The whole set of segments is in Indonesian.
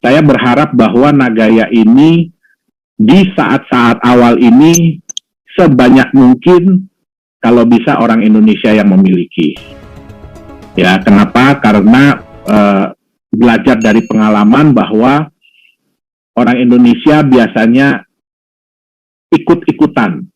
saya berharap bahwa Nagaya ini di saat-saat awal ini sebanyak mungkin kalau bisa orang Indonesia yang memiliki. Ya, kenapa? Karena belajar dari pengalaman bahwa orang Indonesia biasanya ikut-ikutan.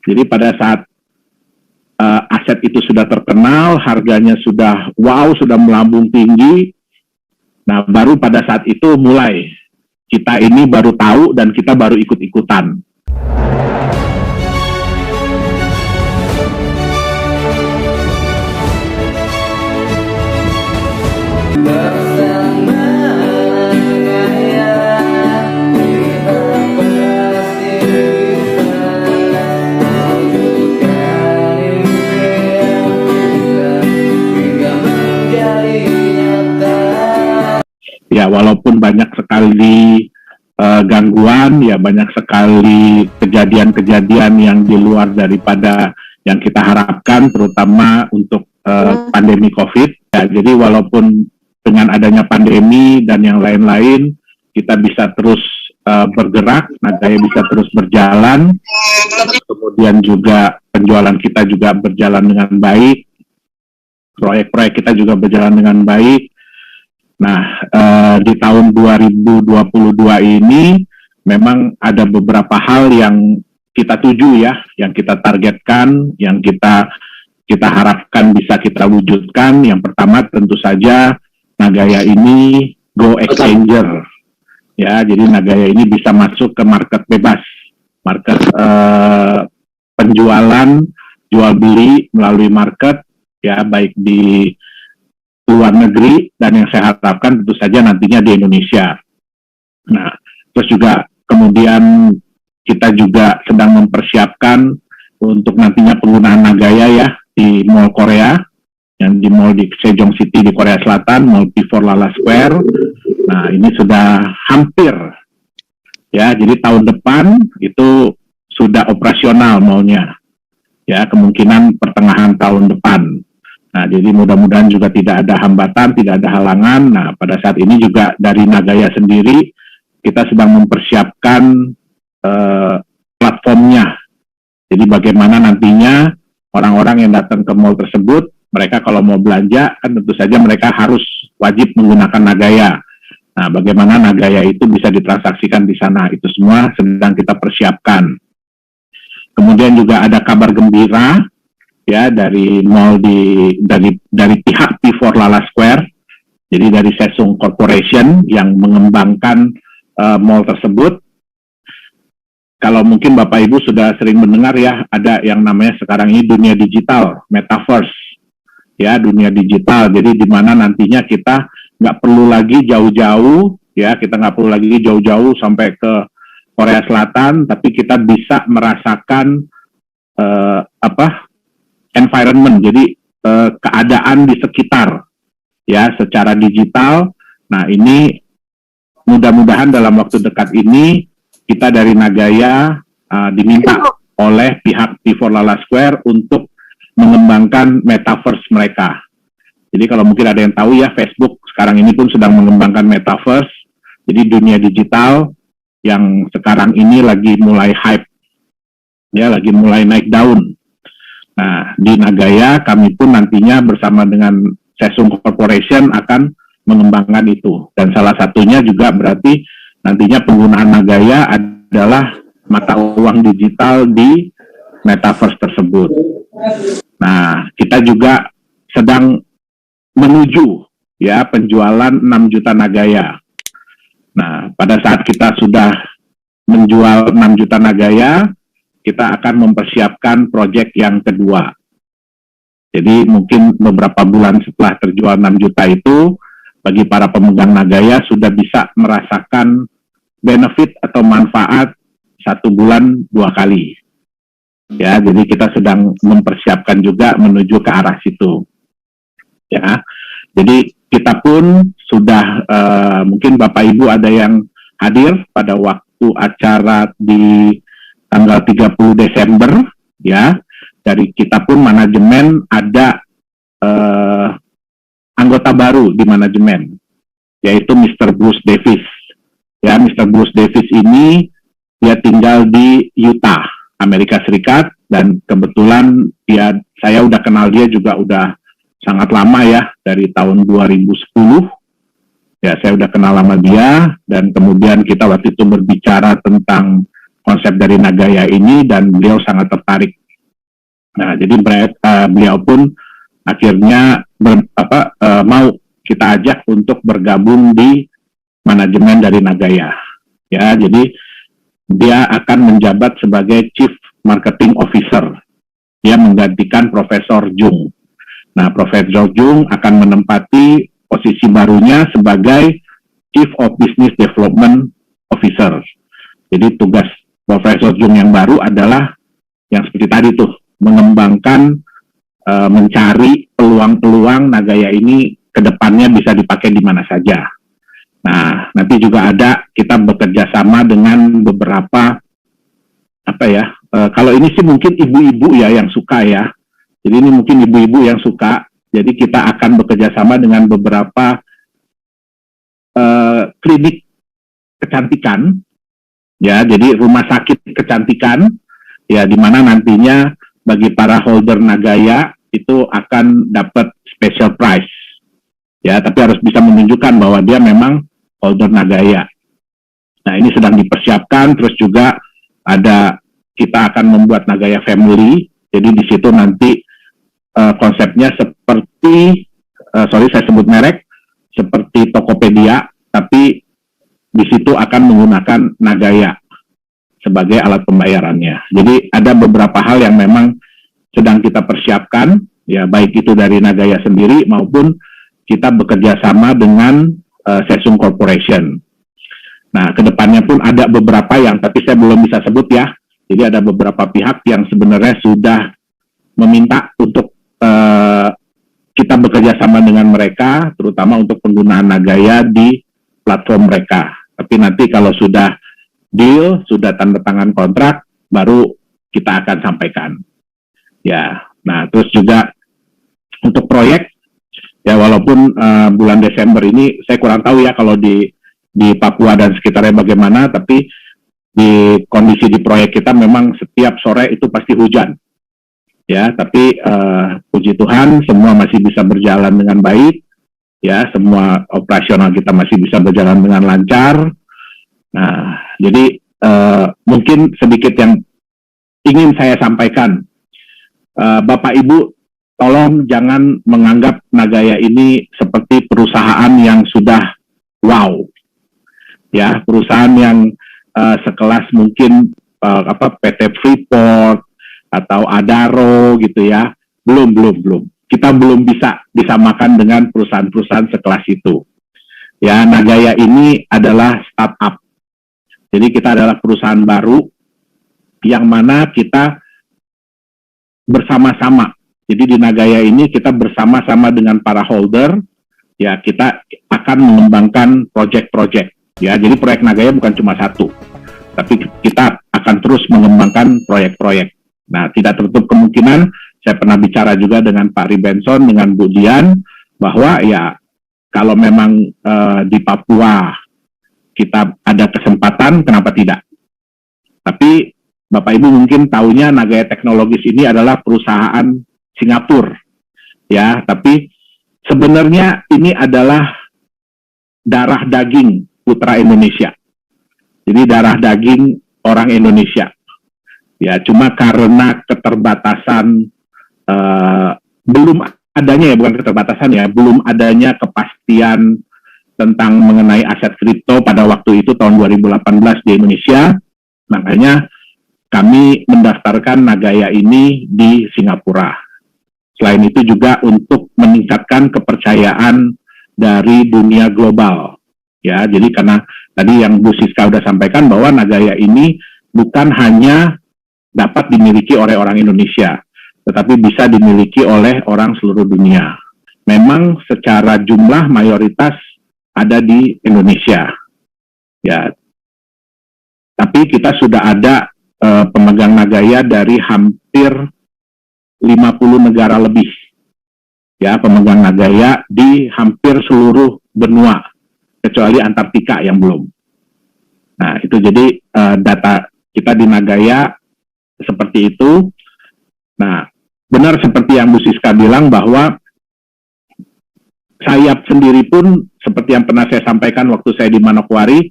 Jadi pada saat aset itu sudah terkenal, harganya sudah wow, sudah melambung tinggi, nah baru pada saat itu mulai kita ini baru tahu dan kita baru ikut-ikutan. Ya, walaupun banyak sekali gangguan, ya banyak sekali kejadian-kejadian yang di luar daripada yang kita harapkan, terutama untuk pandemi COVID. Ya, jadi walaupun dengan adanya pandemi dan yang lain-lain, kita bisa terus bergerak, Nagaya bisa terus berjalan, kemudian juga penjualan kita juga berjalan dengan baik, proyek-proyek kita juga berjalan dengan baik. Nah, di tahun 2022 ini memang ada beberapa hal yang kita tuju ya, yang kita targetkan, yang kita harapkan bisa kita wujudkan. Yang pertama tentu saja Nagaya ini go exchanger. Ya, jadi Nagaya ini bisa masuk ke market bebas, market penjualan, jual beli melalui market, ya baik di luar negeri dan yang saya harapkan tentu saja nantinya di Indonesia. Nah, terus juga kemudian kita juga sedang mempersiapkan untuk nantinya penggunaan Nagaya ya di Mall Korea, yang di Mall di Sejong City di Korea Selatan, Mall P4 Lala Square. Nah, ini sudah hampir ya, jadi tahun depan itu sudah operasional mallnya. Ya, kemungkinan pertengahan tahun depan. Nah, jadi mudah-mudahan juga tidak ada hambatan, tidak ada halangan. Nah, pada saat ini juga dari Nagaya sendiri, kita sedang mempersiapkan platformnya. Jadi bagaimana nantinya orang-orang yang datang ke mall tersebut, mereka kalau mau belanja, kan tentu saja mereka harus wajib menggunakan Nagaya. Nah, bagaimana Nagaya itu bisa ditransaksikan di sana, itu semua sedang kita persiapkan. Kemudian juga ada kabar gembira, ya dari mall dari pihak P4 Lala Square, jadi dari Sesung Corporation yang mengembangkan mall tersebut. Kalau mungkin Bapak Ibu sudah sering mendengar ya, ada yang namanya sekarang ini dunia digital, metaverse, ya dunia digital. Jadi di mana nantinya kita nggak perlu lagi jauh-jauh, ya kita nggak perlu lagi jauh-jauh sampai ke Korea Selatan, tapi kita bisa merasakan environment, jadi keadaan di sekitar, ya secara digital. Nah, ini mudah-mudahan dalam waktu dekat ini kita dari Nagaya diminta oleh pihak P4 Lala Square untuk mengembangkan metaverse mereka. Jadi kalau mungkin ada yang tahu ya, Facebook sekarang ini pun sedang mengembangkan metaverse, jadi dunia digital yang sekarang ini lagi mulai hype, ya lagi mulai naik daun. Nah, di Nagaya kami pun nantinya bersama dengan Sesung Corporation akan mengembangkan itu. Dan salah satunya juga berarti nantinya penggunaan Nagaya adalah mata uang digital di metaverse tersebut. Nah, kita juga sedang menuju ya penjualan 6 juta Nagaya. Nah, pada saat kita sudah menjual 6 juta Nagaya, kita akan mempersiapkan proyek yang kedua. Jadi mungkin beberapa bulan setelah terjual 6 juta itu, bagi para pemegang Nagaya sudah bisa merasakan benefit atau manfaat 1 bulan 2 kali. Ya, jadi kita sedang mempersiapkan juga menuju ke arah situ. Ya, jadi kita pun sudah mungkin Bapak Ibu ada yang hadir pada waktu acara di tanggal 30 Desember, ya, dari kita pun manajemen ada anggota baru di manajemen, yaitu Mr. Bruce Davis. Ya, Mr. Bruce Davis ini dia tinggal di Utah, Amerika Serikat, dan kebetulan saya udah kenal dia juga udah sangat lama ya, dari tahun 2010. Ya, saya udah kenal sama dia, dan kemudian kita waktu itu berbicara tentang konsep dari Nagaya ini, dan beliau sangat tertarik. Nah, jadi beliau pun akhirnya mau kita ajak untuk bergabung di manajemen dari Nagaya. Ya, jadi dia akan menjabat sebagai Chief Marketing Officer. Dia menggantikan Profesor Jung. Nah, Profesor Jung akan menempati posisi barunya sebagai Chief of Business Development Officer. Jadi tugas Profesor Jung yang baru adalah yang seperti tadi tuh, mengembangkan, mencari peluang-peluang Nagaya ini ke depannya bisa dipakai di mana saja. Nah, nanti juga kita bekerja sama dengan beberapa, kalau ini sih mungkin ibu-ibu ya yang suka ya. Jadi ini mungkin ibu-ibu yang suka. Jadi kita akan bekerja sama dengan beberapa klinik kecantikan, ya. Jadi rumah sakit kecantikan, ya, di mana nantinya bagi para holder Nagaya itu akan dapat special price, ya. Tapi harus bisa menunjukkan bahwa dia memang holder Nagaya. Nah, ini sedang dipersiapkan. Terus juga kita akan membuat Nagaya Family. Jadi di situ nanti konsepnya seperti, saya sebut merek, seperti Tokopedia, tapi di situ akan menggunakan Nagaya sebagai alat pembayarannya. Jadi ada beberapa hal yang memang sedang kita persiapkan, ya, baik itu dari Nagaya sendiri maupun kita bekerja sama dengan Sesung Corporation. Nah, kedepannya pun ada beberapa yang, tapi saya belum bisa sebut ya. Jadi ada beberapa pihak yang sebenarnya sudah meminta untuk kita bekerja sama dengan mereka, terutama untuk penggunaan Nagaya di platform mereka. Tapi nanti kalau sudah deal, sudah tanda tangan kontrak, baru kita akan sampaikan. Ya, nah terus juga untuk proyek, ya walaupun bulan Desember ini saya kurang tahu ya kalau di Papua dan sekitarnya bagaimana, tapi di kondisi di proyek kita memang setiap sore itu pasti hujan. Ya, tapi puji Tuhan semua masih bisa berjalan dengan baik. Ya, semua operasional kita masih bisa berjalan dengan lancar. Nah, jadi mungkin sedikit yang ingin saya sampaikan. Bapak Ibu, tolong jangan menganggap Nagaya ini seperti perusahaan yang sudah wow. Ya, perusahaan yang sekelas mungkin PT Freeport atau Adaro gitu ya. Belum. Kita belum bisa disamakan dengan perusahaan-perusahaan sekelas itu. Ya, Nagaya ini adalah startup. Jadi kita adalah perusahaan baru yang mana kita bersama-sama. Jadi di Nagaya ini kita bersama-sama dengan para holder, ya kita akan mengembangkan proyek-proyek. Ya, jadi proyek Nagaya bukan cuma satu, tapi kita akan terus mengembangkan proyek-proyek. Nah, tidak tertutup kemungkinan, saya pernah bicara juga dengan Pak Ribenson, dengan Bu Dian, bahwa ya kalau memang di Papua kita ada kesempatan, kenapa tidak? Tapi Bapak Ibu mungkin tahunya Nagaya Technologies ini adalah perusahaan Singapura, ya. Tapi sebenarnya ini adalah darah daging putra Indonesia. Jadi darah daging orang Indonesia. Ya, cuma karena keterbatasan belum adanya ya, bukan keterbatasan ya, belum adanya kepastian tentang mengenai aset kripto pada waktu itu tahun 2018 di Indonesia, makanya kami mendaftarkan Nagaya ini di Singapura. Selain itu juga untuk meningkatkan kepercayaan dari dunia global. Ya, jadi karena tadi yang Bu Siska sudah sampaikan bahwa Nagaya ini bukan hanya dapat dimiliki oleh orang Indonesia, tetapi bisa dimiliki oleh orang seluruh dunia. Memang secara jumlah mayoritas ada di Indonesia. Ya. Tapi kita sudah ada pemegang Nagaya dari hampir 50 negara lebih. Ya, pemegang Nagaya di hampir seluruh benua. kecuali Antartika yang belum. Nah, itu jadi data kita di Nagaya seperti itu. Nah, benar seperti yang Bu Siska bilang bahwa Sayap sendiri pun seperti yang pernah saya sampaikan waktu saya di Manokwari,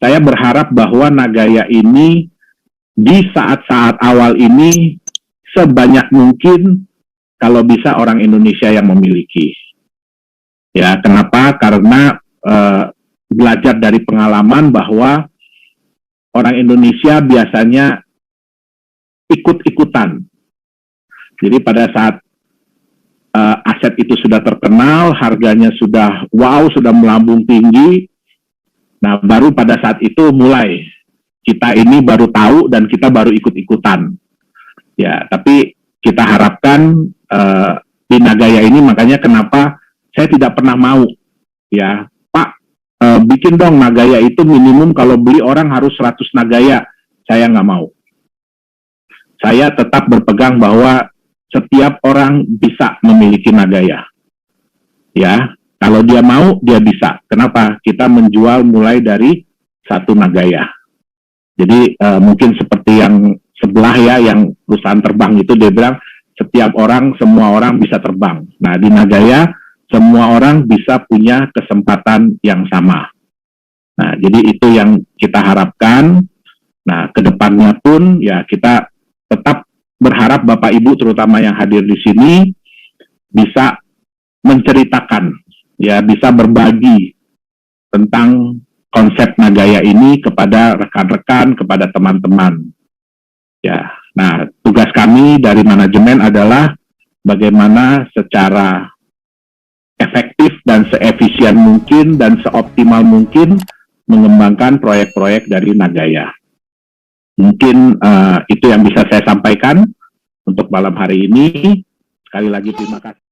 saya berharap bahwa Nagaya ini di saat-saat awal ini sebanyak mungkin kalau bisa orang Indonesia yang memiliki. Ya, kenapa? Karena belajar dari pengalaman bahwa orang Indonesia biasanya ikut-ikutan. Jadi pada saat aset itu sudah terkenal, harganya sudah wow, sudah melambung tinggi, nah baru pada saat itu mulai kita ini baru tahu dan kita baru ikut-ikutan. Ya, tapi kita harapkan di Nagaya ini, makanya kenapa saya tidak pernah mau, ya Pak, bikin dong Nagaya itu minimum kalau beli orang harus 100 Nagaya. Saya nggak mau. Saya tetap berpegang bahwa setiap orang bisa memiliki Nagaya. Ya, kalau dia mau, dia bisa. Kenapa? Kita menjual mulai dari 1 Nagaya. Jadi mungkin seperti yang sebelah ya, yang perusahaan terbang itu dia bilang setiap orang, semua orang bisa terbang. Nah, di Nagaya semua orang bisa punya kesempatan yang sama. Nah, jadi itu yang kita harapkan. Nah, kedepannya pun ya kita tetap berharap Bapak Ibu terutama yang hadir di sini bisa menceritakan, ya bisa berbagi tentang konsep Nagaya ini kepada rekan-rekan, kepada teman-teman. Ya, nah tugas kami dari manajemen adalah bagaimana secara efektif dan seefisien mungkin dan seoptimal mungkin mengembangkan proyek-proyek dari Nagaya. Mungkin itu yang bisa saya sampaikan untuk malam hari ini. Sekali lagi terima kasih.